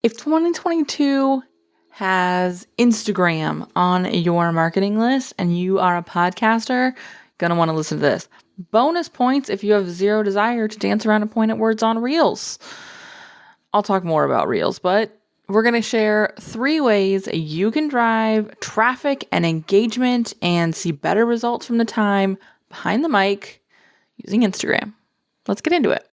If 2022 has Instagram on your marketing list and you are a podcaster, gonna want to listen to this. Bonus points if you have zero desire to dance around and point at words on Reels. I'll talk more about Reels, but we're going to share 3 ways you can drive traffic and engagement and see better results from the time behind the mic using Instagram. Let's get into it.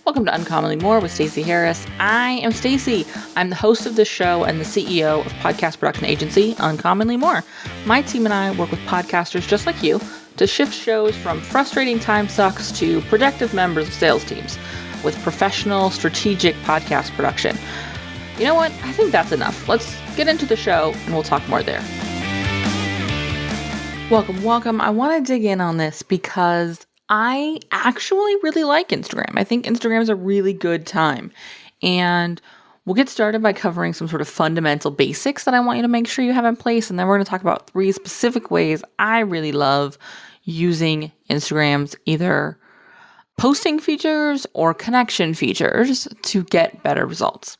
Welcome to Uncommonly More with Stacey Harris. I am Stacey. I'm the host of this show and the CEO of podcast production agency Uncommonly More. My team and I work with podcasters just like you to shift shows from frustrating time sucks to productive members of sales teams with professional, strategic podcast production. You know what? I think that's enough. Let's get into the show and we'll talk more there. Welcome. I want to dig in on this because I actually really like Instagram. I think Instagram is a really good time. And we'll get started by covering some sort of fundamental basics that I want you to make sure you have in place. And then we're going to talk about 3 specific ways I really love using Instagram's either posting features or connection features to get better results.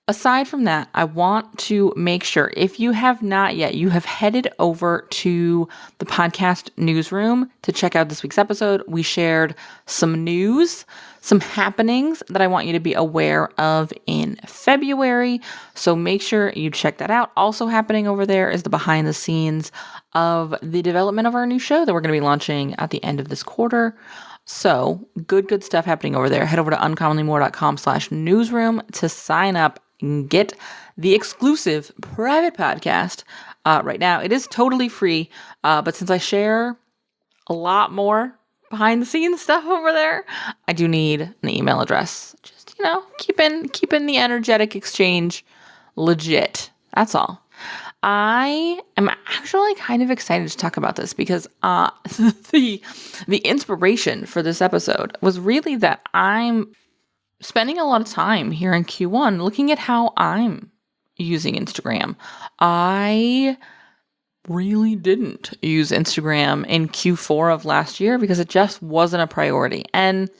Aside from that, I want to make sure if you have not yet, you have headed over to the podcast newsroom to check out this week's episode. We shared some news, some happenings that I want you to be aware of in February. So make sure you check that out. Also happening over there is the behind the scenes of the development of our new show that we're going to be launching at the end of this quarter. So good stuff happening over there. Head over to uncommonlymore.com/newsroom to sign up and get the exclusive private podcast right now. It is totally free, but since I share a lot more behind the scenes stuff over there, I do need an email address. Just, keeping the energetic exchange legit. That's all. I am actually kind of excited to talk about this because the inspiration for this episode was really that I'm spending a lot of time here in Q1 looking at how I'm using Instagram. I really didn't use Instagram in Q4 of last year because it just wasn't a priority. And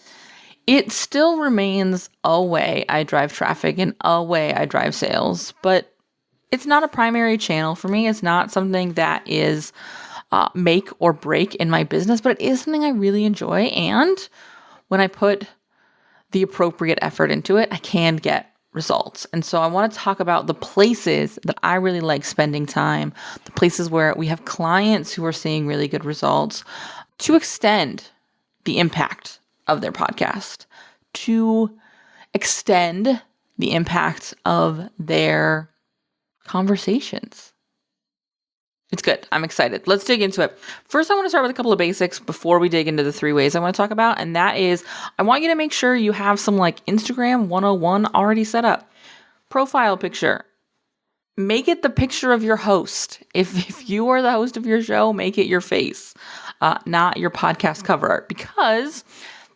it still remains a way I drive traffic and a way I drive sales, but it's not a primary channel for me. It's not something that is make or break in my business, but it is something I really enjoy. And when I put the appropriate effort into it, I can get results. And so I want to talk about the places that I really like spending time, the places where we have clients who are seeing really good results to extend the impact of their podcast, to extend the impact of their conversations. It's good. I'm excited. Let's dig into it. First, I want to start with a couple of basics before we dig into the 3 ways I want to talk about. And that is, I want you to make sure you have some Instagram 101 already set up. Profile picture. Make it the picture of your host. If you are the host of your show, make it your face, not your podcast cover art, because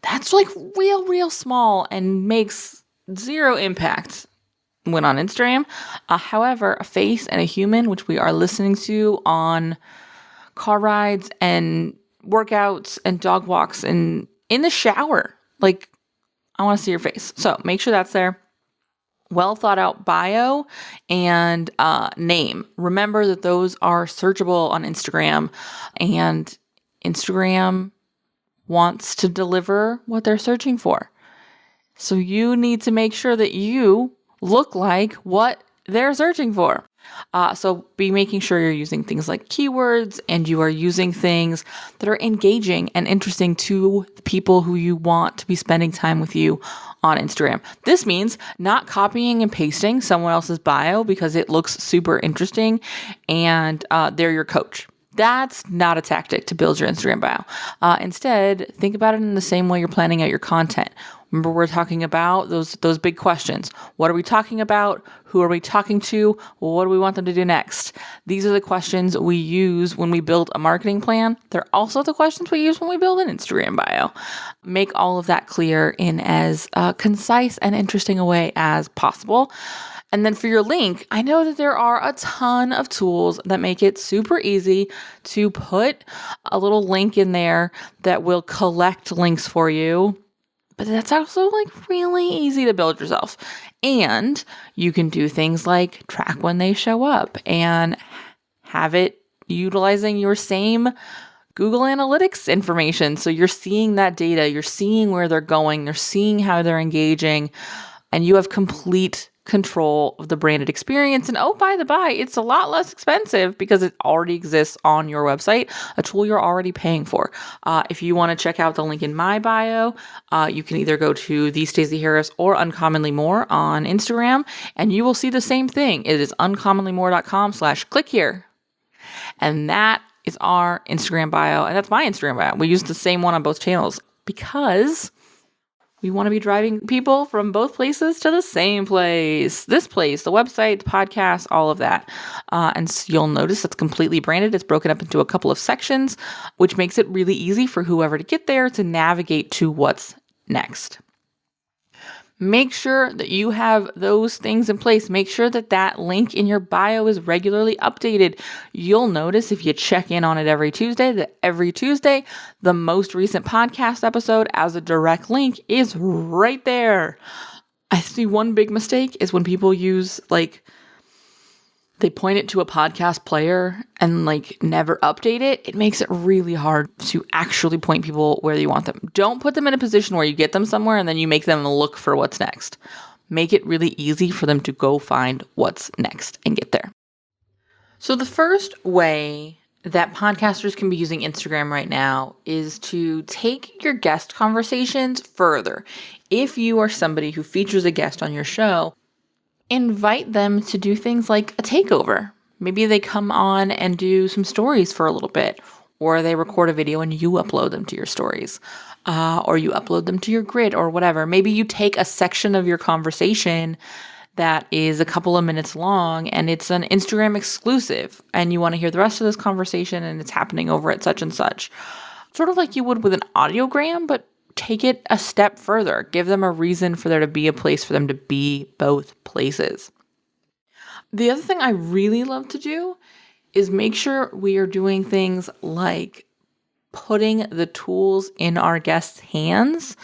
that's real small and makes zero impact when on Instagram. However, a face and a human, which we are listening to on car rides and workouts and dog walks and in the shower, I want to see your face. So make sure that's there. Well thought out bio and name. Remember that those are searchable on Instagram, and Instagram wants to deliver what they're searching for. So you need to make sure that you look like what they're searching for. So be making sure you're using things like keywords and you are using things that are engaging and interesting to the people who you want to be spending time with you on Instagram. This means not copying and pasting someone else's bio because it looks super interesting and they're your coach. That's not a tactic to build your Instagram bio. Instead, think about it in the same way you're planning out your content. Remember, we're talking about those big questions. What are we talking about? Who are we talking to? What do we want them to do next? These are the questions we use when we build a marketing plan. They're also the questions we use when we build an Instagram bio. Make all of that clear in as concise and interesting a way as possible. And then for your link, I know that there are a ton of tools that make it super easy to put a little link in there that will collect links for you but that's also like really easy to build yourself. And you can do things like track when they show up and have it utilizing your same Google Analytics information. So you're seeing that data, you're seeing where they're going, you're seeing how they're engaging, and you have complete control of the branded experience. And oh, by the by, it's a lot less expensive because it already exists on your website, a tool you're already paying for. If you want to check out the link in my bio, you can either go to the Stacey Harris or Uncommonly More on Instagram, and you will see the same thing. It is uncommonlymore.com/click here. And that is our Instagram bio. And that's my Instagram bio. We use the same one on both channels because we want to be driving people from both places to the same place. This place, the website, the podcast, all of that. And so you'll notice it's completely branded. It's broken up into a couple of sections, which makes it really easy for whoever to get there to navigate to what's next. Make sure that you have those things in place. Make sure that that link in your bio is regularly updated. You'll notice if you check in on it every Tuesday, that every Tuesday, the most recent podcast episode as a direct link is right there. I see one big mistake is when people use they point it to a podcast player and never update it. It makes it really hard to actually point people where you want them. Don't put them in a position where you get them somewhere and then you make them look for what's next. Make it really easy for them to go find what's next and get there. So the first way that podcasters can be using Instagram right now is to take your guest conversations further. If you are somebody who features a guest on your show, invite them to do things like a takeover. Maybe they come on and do some stories for a little bit, or they record a video and you upload them to your stories, or you upload them to your grid or whatever. Maybe you take a section of your conversation that is a couple of minutes long and it's an Instagram exclusive and you want to hear the rest of this conversation and it's happening over at such and such. Sort of like you would with an audiogram, but take it a step further. Give them a reason for there to be a place for them to be both places. The other thing I really love to do is make sure we are doing things like putting the tools in our guests' hands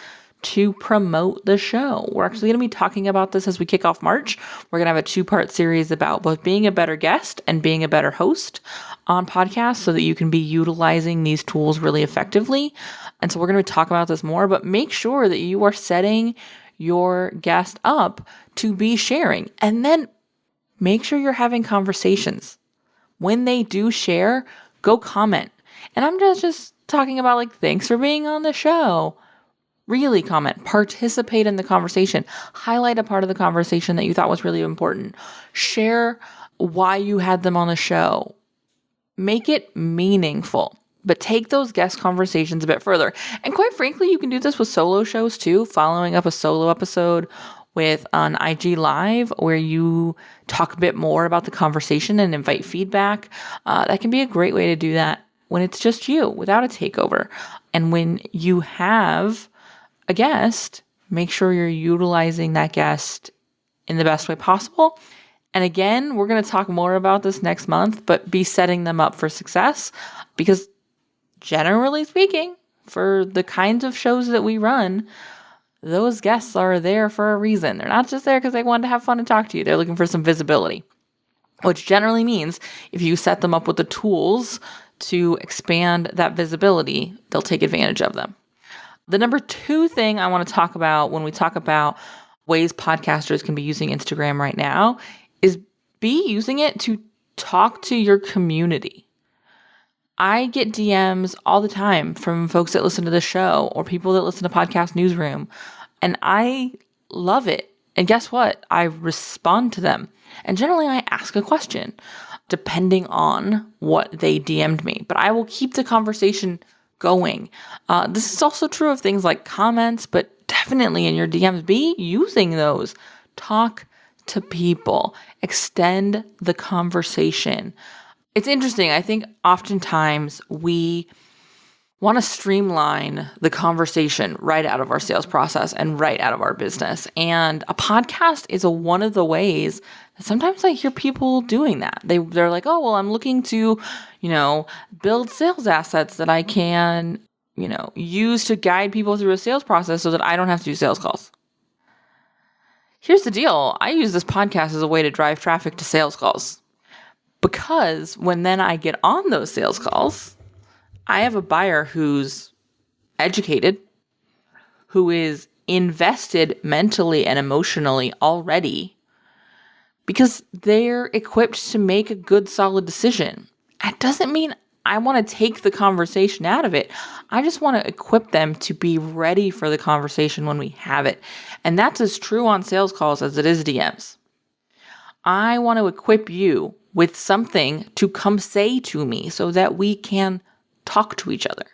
to promote the show. We're actually going to be talking about this as we kick off March. We're going to have a 2-part series about both being a better guest and being a better host on podcasts so that you can be utilizing these tools really effectively. And so we're going to talk about this more, but make sure that you are setting your guest up to be sharing. And then make sure you're having conversations. When they do share, go comment. And I'm just talking about thanks for being on the show. Really comment, participate in the conversation, highlight a part of the conversation that you thought was really important, share why you had them on the show, make it meaningful, but take those guest conversations a bit further. And quite frankly, you can do this with solo shows too, following up a solo episode with an IG Live where you talk a bit more about the conversation and invite feedback. That can be a great way to do that when it's just you without a takeover. And when you have a guest, make sure you're utilizing that guest in the best way possible. And again, we're going to talk more about this next month, but be setting them up for success because generally speaking, for the kinds of shows that we run, those guests are there for a reason. They're not just there because they want to have fun and talk to you. They're looking for some visibility, which generally means if you set them up with the tools to expand that visibility, they'll take advantage of them. The number 2 thing I want to talk about when we talk about ways podcasters can be using Instagram right now is be using it to talk to your community. I get DMs all the time from folks that listen to the show or people that listen to Podcast Newsroom, and I love it. And guess what? I respond to them. And generally I ask a question depending on what they DM'd me, but I will keep the conversation going. This is also true of things like comments, but definitely in your DMs, be using those. Talk to people. Extend the conversation. It's interesting. I think oftentimes we want to streamline the conversation right out of our sales process and right out of our business. And a podcast is one of the ways that sometimes I hear people doing that. They're like, oh, well, I'm looking to, build sales assets that I can use to guide people through a sales process so that I don't have to do sales calls. Here's the deal. I use this podcast as a way to drive traffic to sales calls, because when then I get on those sales calls, I have a buyer who's educated, who is invested mentally and emotionally already, because they're equipped to make a good, solid decision. That doesn't mean I want to take the conversation out of it. I just want to equip them to be ready for the conversation when we have it. And that's as true on sales calls as it is DMs. I want to equip you with something to come say to me so that we can talk to each other.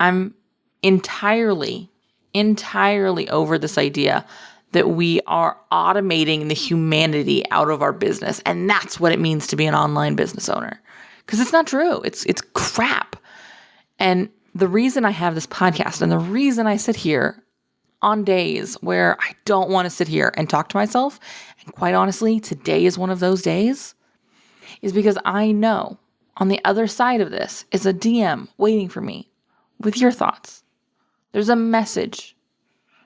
I'm entirely over this idea that we are automating the humanity out of our business. And that's what it means to be an online business owner. Because it's not true. It's crap. And the reason I have this podcast and the reason I sit here on days where I don't want to sit here and talk to myself, and quite honestly, today is one of those days, is because I know on the other side of this is a DM waiting for me with your thoughts. There's a message.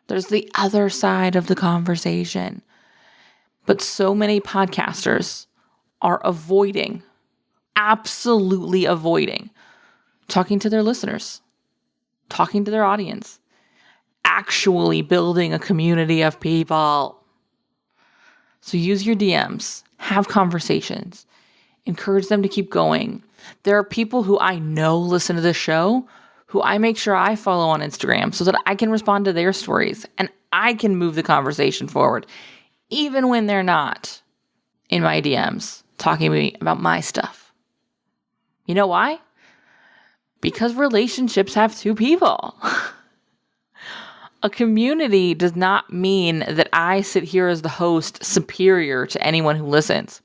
There's the other side of the conversation. But so many podcasters are absolutely avoiding talking to their listeners, talking to their audience, actually building a community of people. So use your DMs, have conversations, encourage them to keep going. There are people who I know listen to this show who I make sure I follow on Instagram so that I can respond to their stories and I can move the conversation forward, even when they're not in my DMs talking to me about my stuff. You know why? Because relationships have two people. A community does not mean that I sit here as the host superior to anyone who listens.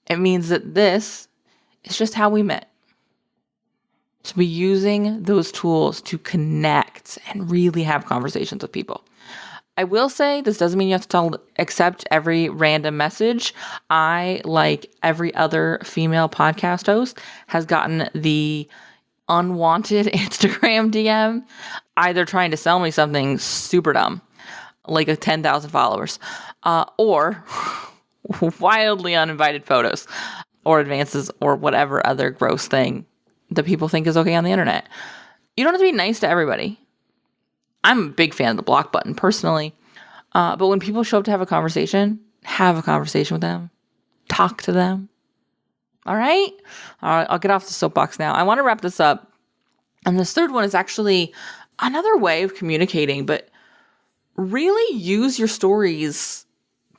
It means that this is just how we met. To be using those tools to connect and really have conversations with people. I will say this doesn't mean you have to accept every random message. I, like every other female podcast host, has gotten the unwanted Instagram DM, either trying to sell me something super dumb, like 10,000 followers, or wildly uninvited photos or advances or whatever other gross thing that people think is okay on the internet. You don't have to be nice to everybody. I'm a big fan of the block button personally. But when people show up to have a conversation with them, talk to them. All right, I'll get off the soapbox now. I want to wrap this up. And this third one is actually another way of communicating, but really use your stories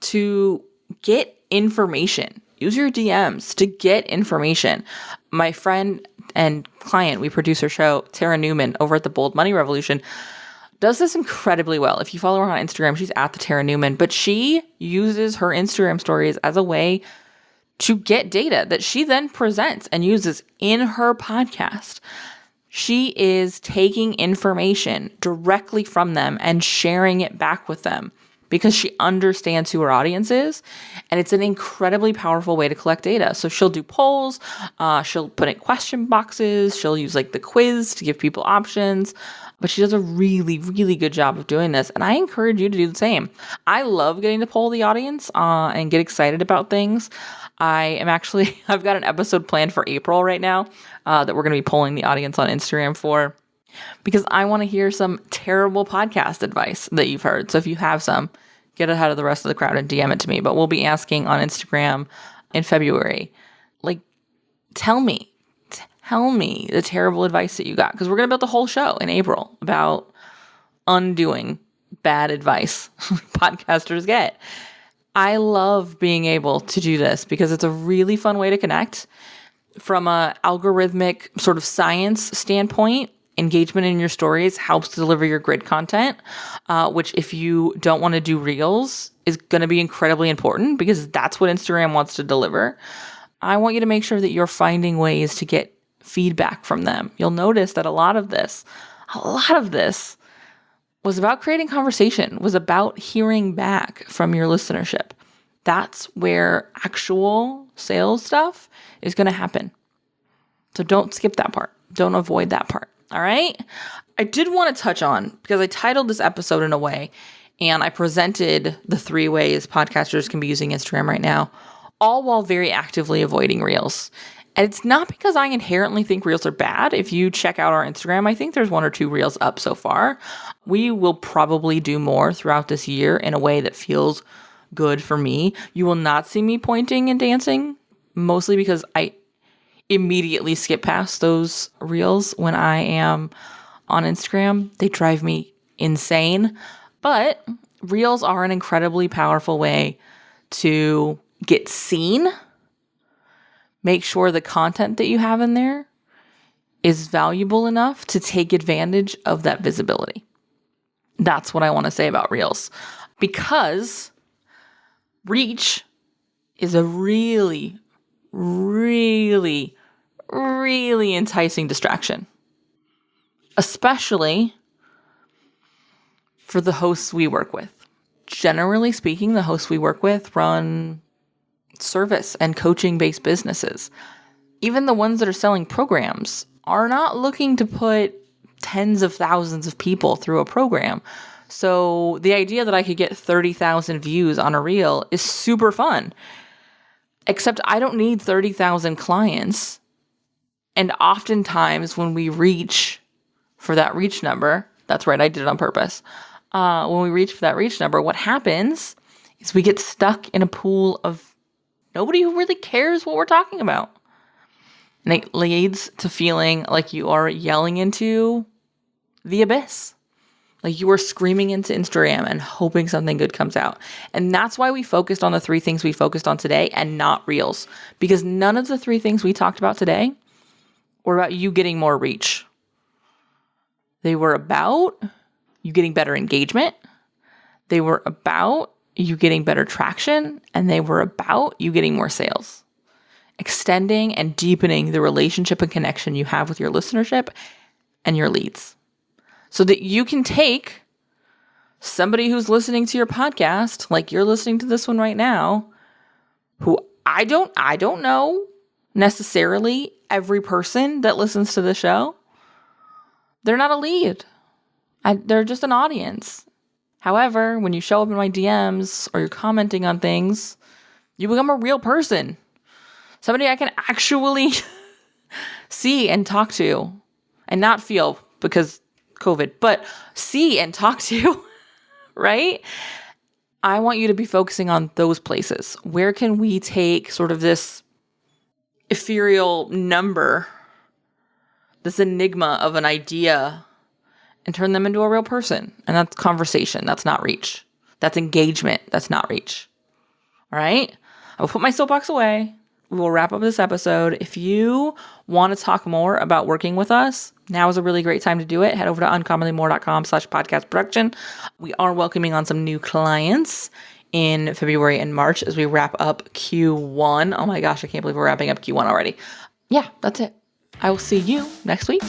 to get information. Use your DMs to get information. My friend and client, we produce her show, Tara Newman, over at the Bold Money Revolution, does this incredibly well. If you follow her on Instagram, she's at the Tara Newman, but she uses her Instagram stories as a way to get data that she then presents and uses in her podcast. She is taking information directly from them and sharing it back with them because she understands who her audience is. And it's an incredibly powerful way to collect data. So she'll do polls, she'll put in question boxes, she'll use like the quiz to give people options. But she does a really, really good job of doing this. And I encourage you to do the same. I love getting to poll the audience and get excited about things. I've got an episode planned for April right now that we're going to be polling the audience on Instagram for, because I want to hear some terrible podcast advice that you've heard. So if you have some, get ahead of the rest of the crowd and DM it to me. But we'll be asking on Instagram in February, like, tell me the terrible advice that you got, because we're going to build the whole show in April about undoing bad advice podcasters get. I love being able to do this because it's a really fun way to connect. From a algorithmic sort of science standpoint, engagement in your stories helps to deliver your grid content, which if you don't want to do reels is going to be incredibly important because that's what Instagram wants to deliver. I want you to make sure that you're finding ways to get feedback from them. You'll notice that a lot of this was about creating conversation, was about hearing back from your listenership. That's where actual sales stuff is going to happen. So don't skip that part. Don't avoid that part. All right. I did want to touch on, because I titled this episode in a way, and I presented the 3 ways podcasters can be using Instagram right now, all while very actively avoiding Reels. And it's not because I inherently think Reels are bad. If you check out our Instagram, I think there's 1 or 2 Reels up so far. We will probably do more throughout this year in a way that feels good for me. You will not see me pointing and dancing, mostly because I immediately skip past those Reels when I am on Instagram. They drive me insane. But Reels are an incredibly powerful way to get seen. Make sure the content that you have in there is valuable enough to take advantage of that visibility. That's what I want to say about Reels. Because reach is a really, really, really enticing distraction. Especially for the hosts we work with. Generally speaking, the hosts we work with run service and coaching-based businesses. Even the ones that are selling programs are not looking to put tens of thousands of people through a program. So the idea that I could get 30,000 views on a reel is super fun. Except I don't need 30,000 clients. And oftentimes when we reach for that reach number, that's right, I did it on purpose. When we reach for that reach number, what happens is we get stuck in a pool of nobody who really cares what we're talking about. And it leads to feeling like you are yelling into the abyss. Like you are screaming into Instagram and hoping something good comes out. And that's why we focused on the 3 things we focused on today and not Reels. Because none of the 3 things we talked about today were about you getting more reach. They were about you getting better engagement. They were about you getting better traction. And they were about you getting more sales. Extending and deepening the relationship and connection you have with your listenership and your leads. So that you can take somebody who's listening to your podcast, like you're listening to this one right now, who I don't know necessarily every person that listens to the show. They're not a lead. They're just an audience. However, when you show up in my DMs or you're commenting on things, you become a real person. Somebody I can actually see and talk to and not feel because COVID, but see and talk to, right? I want you to be focusing on those places. Where can we take sort of this ethereal number, this enigma of an idea, and turn them into a real person? And that's conversation. That's not reach. That's engagement. That's not reach. All right? I will put my soapbox away. We will wrap up this episode. If you want to talk more about working with us, now is a really great time to do it. Head over to uncommonlymore.com/podcast production. We are welcoming on some new clients in February and March as we wrap up Q1. Oh my gosh, I can't believe we're wrapping up Q1 already. Yeah, that's it. I will see you next week.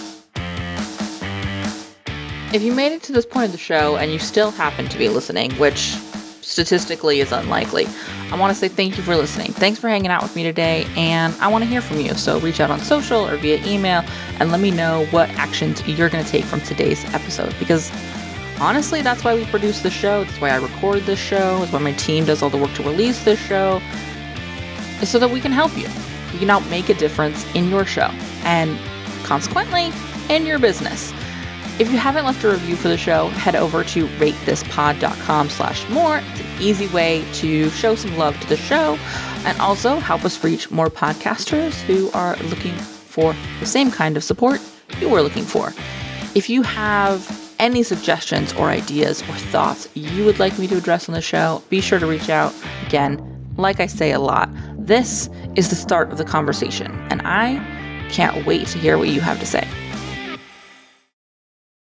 If you made it to this point of the show and you still happen to be listening, which statistically is unlikely, I want to say thank you for listening. Thanks for hanging out with me today, and I want to hear from you. So reach out on social or via email and let me know what actions you're going to take from today's episode, because honestly, that's why we produce the show. That's why I record this show. That's why my team does all the work to release this show, is so that we can help you. We can help make a difference in your show and consequently in your business. If you haven't left a review for the show, head over to ratethispod.com/more. It's an easy way to show some love to the show and also help us reach more podcasters who are looking for the same kind of support you were looking for. If you have any suggestions or ideas or thoughts you would like me to address on the show, be sure to reach out. Again, like I say a lot, this is the start of the conversation, and I can't wait to hear what you have to say.